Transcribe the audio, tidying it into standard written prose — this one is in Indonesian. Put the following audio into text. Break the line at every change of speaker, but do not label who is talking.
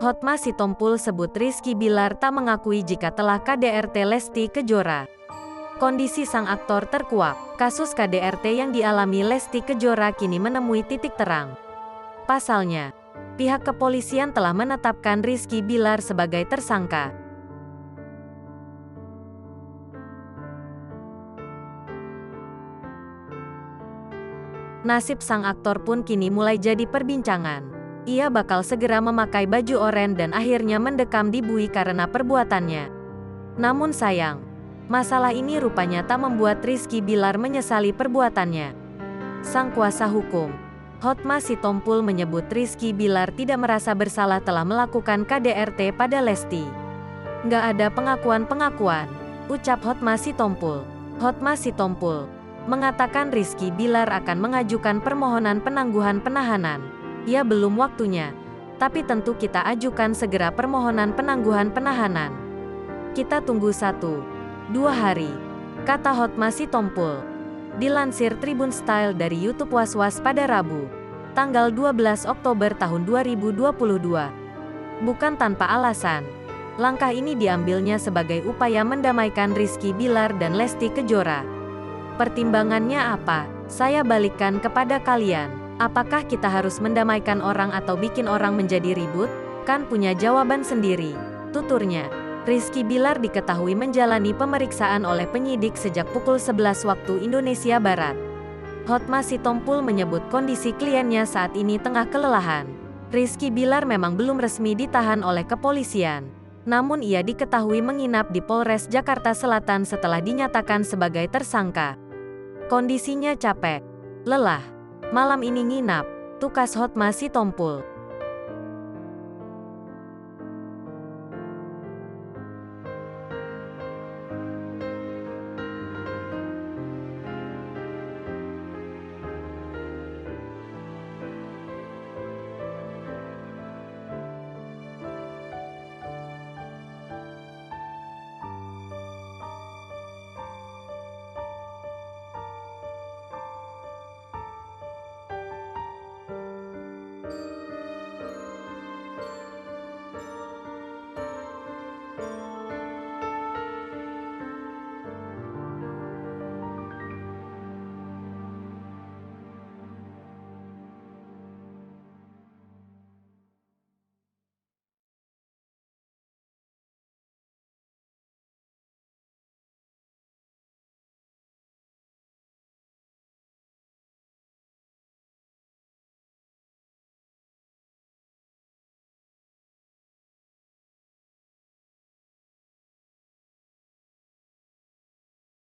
Hotma Sitompul sebut Rizky Bilar tak mengakui jika telah KDRT Lesti Kejora. Kondisi sang aktor terkuak. Kasus KDRT yang dialami Lesti Kejora kini menemui titik terang. Pasalnya, pihak kepolisian telah menetapkan Rizky Bilar sebagai tersangka. Nasib sang aktor pun kini mulai jadi perbincangan. Ia bakal segera memakai baju oranye dan akhirnya mendekam di bui karena perbuatannya. Namun sayang, masalah ini rupanya tak membuat Rizky Bilar menyesali perbuatannya. Sang kuasa hukum, Hotma Sitompul, menyebut Rizky Bilar tidak merasa bersalah telah melakukan KDRT pada Lesti. Nggak ada pengakuan-pengakuan, ucap Hotma Sitompul. Hotma Sitompul mengatakan Rizky Bilar akan mengajukan permohonan penangguhan penahanan. Ya belum waktunya, tapi tentu kita ajukan segera permohonan penangguhan penahanan. Kita tunggu 1-2 hari, kata Hotma Sitompul. Dilansir Tribun Style dari YouTube Was-Was pada Rabu, tanggal 12 Oktober tahun 2022. Bukan tanpa alasan, langkah ini diambilnya sebagai upaya mendamaikan Rizky Bilar dan Lesti Kejora. Pertimbangannya apa? Saya balikkan kepada kalian. Apakah kita harus mendamaikan orang atau bikin orang menjadi ribut? Kan punya jawaban sendiri, tuturnya. Rizky Bilar diketahui menjalani pemeriksaan oleh penyidik sejak pukul 11 waktu Indonesia Barat. Hotma Sitompul menyebut kondisi kliennya saat ini tengah kelelahan. Rizky Bilar memang belum resmi ditahan oleh kepolisian. Namun ia diketahui menginap di Polres Jakarta Selatan setelah dinyatakan sebagai tersangka. Kondisinya capek, lelah. Malam ini nginap, tukas Hotma Sitompul.